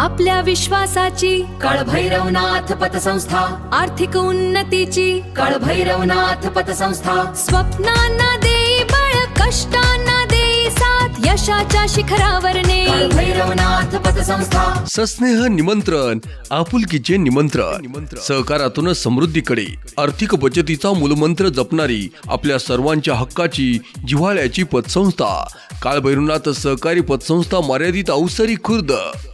आपल्या विश्वासाची काळभैरवनाथ पतसंस्था, आर्थिक उन्नतीची काळभैरवनाथ पतसंस्था, स्वप्नांना देई बळ, कष्टांना देई साथ, यशाच्या शिखरावर नेई काळभैरवनाथ पतसंस्था. सस्नेह निमंत्रण, आपुलकीचे निमंत्रण, सहकारातून समृद्धीकडे, आर्थिक बचतीचा मूलमंत्र जपणारी, आपल्या सर्वांच्या हक्काची जिव्हाळ्याची पतसंस्था काळभैरवनाथ सहकारी पतसंस्था मर्यादित अवसरी खुर्द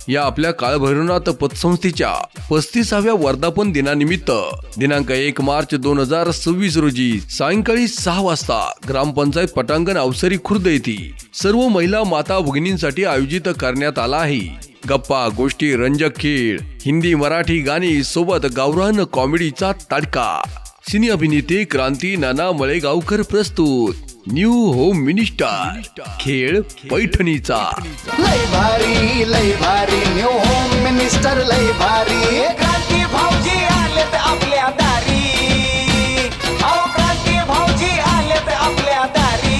या आपल्या काळभैरवनाथ पतसंस्थेच्या 35व्या वर्धापन दिनानिमित्त दिनांक 1 मार्च 2026 रोजी सायंकाळी 6 वाजता ग्रामपंचायत पटांगण अवसरी खुर्द येथे सर्व महिला माता भगिनींसाठी आयोजित करण्यात आला आहे. गप्पा गोष्टी, रंजक खेळ, हिंदी मराठी गाणी सोबत गावरान कॉमेडीचा तडका. सिने अभिनेते क्रांती नाना मळेगावकर प्रस्तुत. न्यू होम मिनिस्टर, खेळ पैठणीचा. लय भारी न्यू होम मिनिस्टर लय भारी. क्रांती भाऊजी आलेत आपल्या दारी, अहो क्रांती भाऊजी आलेत आपल्या दारी,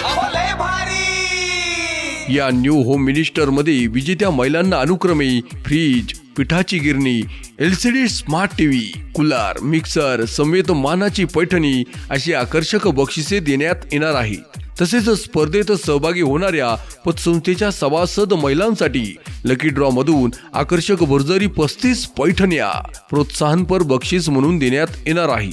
अहो लय भारी. या न्यू होम मिनिस्टर मध्ये विजेत्या महिलांना अनुक्रमे फ्रीज, पिठाची गिरणी, LCD smart TV, cooler, mixer समेत मानाची पैठणी अशी आकर्षक बक्षिसे देण्यात येणार आहे. तसेच स्पर्धेत सहभागी होणाऱ्या पतसंस्थेच्या सभासद महिलांसाठी लकी ड्रॉ मधून आकर्षक भरजरी 35 पैठण्या प्रोत्साहनपर बक्षीस म्हणून देण्यात येणार आहे.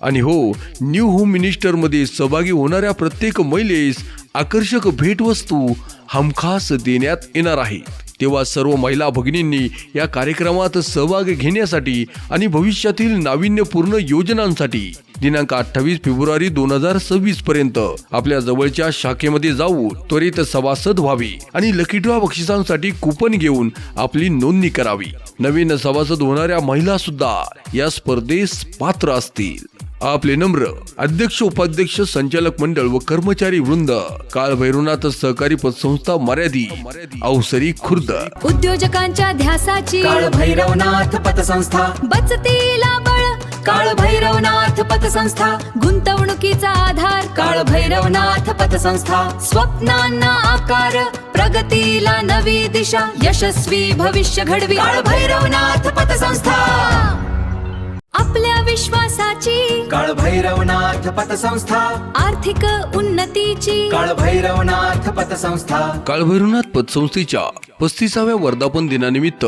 आणि हो, न्यू होम मिनिस्टर मध्ये सहभागी होणाऱ्या प्रत्येक महिलेस आकर्षक भेटवस्तू हमखास देण्यात येणार आहे. तेव्हा सर्व महिला भगिनींनी या कार्यक्रमात सहभाग घेण्यासाठी आणि भविष्यातील नाविन्यपूर्ण योजनांसाठी दिनांक 28 फेब्रुवारी 2026 पर्यंत आपल्या जवळच्या शाखेमध्ये जाऊन त्वरित सभासद व्हावे आणि लकी ड्रॉ बक्षिसांसाठी कूपन घेऊन आपली नोंदणी करावी. नवीन सभासद होणाऱ्या महिला सुद्धा या स्पर्धेस पात्र असतील. आपले नम्र अध्यक्ष, उपाध्यक्ष, संचालक मंडळ व कर्मचारी वृंद, काळभैरवनाथ सहकारी पतसंस्था मर्यादित अवसरी खुर्द. उद्योजकांच्या ध्यासाची काळभैरवनाथ पतसंस्था, बचतीला बळ, काळभैरवनाथ पतसंस्था, गुंतवणुकीचा आधार, काळभैरवनाथ पतसंस्था, स्वप्नांना आकार, प्रगतीला नवी दिशा, यशस्वी भविष्य घडवी काळभैरवनाथ पतसंस्था. आपल्या विश्वासाची काळभैरवनाथ पतसंस्था, आर्थिक उन्नतीची काळभैरवनाथ पतसंस्था. काळभैरवनाथ पतसंस्थेच्या 35व्या वर्धापन दिनानिमित्त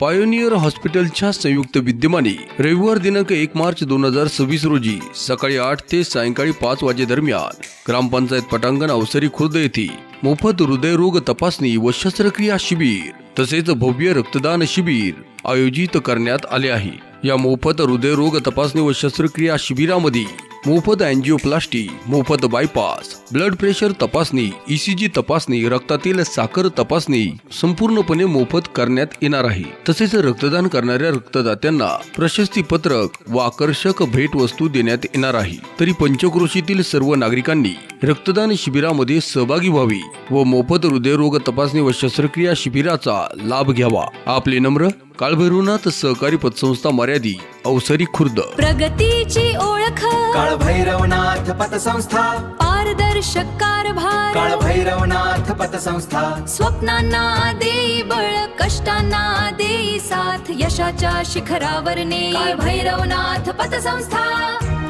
पायोनियर हॉस्पिटलच्या संयुक्त विद्यमाने रविवार दिनांक 1 मार्च 2026 रोजी सकाळी 8 ते सायंकाळी 5 वाजे दरम्यान ग्रामपंचायत पटांगण अवसरी खुर्द येथे मोफत हृदयरोग तपासणी व शस्त्रक्रिया शिबिर तसेच भव्य रक्तदान शिबिर आयोजित करण्यात आले आहे. या मोफत हृदयरोग तपासणी व शस्त्रक्रिया शिबिरामध्ये मोफत अँजिओप्लास्टी, मोफत बायपास, ब्लड प्रेशर तपासणी, ECG तपासणी, रक्तातील साखर तपासणी संपूर्णपणे मोफत करण्यात येणार आहे. तसेच रक्तदान करणाऱ्या रक्तदात्यांना प्रशस्ती पत्रक व आकर्षक भेटवस्तू देण्यात येणार आहे. तरी पंचक्रोशीतील सर्व नागरिकांनी रक्तदान शिबिरामध्ये सहभागी व्हावे व मोफत हृदयरोग तपासणी व शस्त्रक्रिया शिबिराचा लाभ घ्यावा. आपले नम्र काळभैरवनाथ सहकारी पतसंस्था मर्यादित अवसरी खुर्द. प्रगतीची ओळख, काळभैरवनाथ पतसंस्था, पारदर्शक कारभार, काळभैरवनाथ पतसंस्था, स्वप्नांना देई बळ, कष्टांना देई साथ, यशाच्या शिखरावर नेई काळभैरवनाथ पतसंस्था.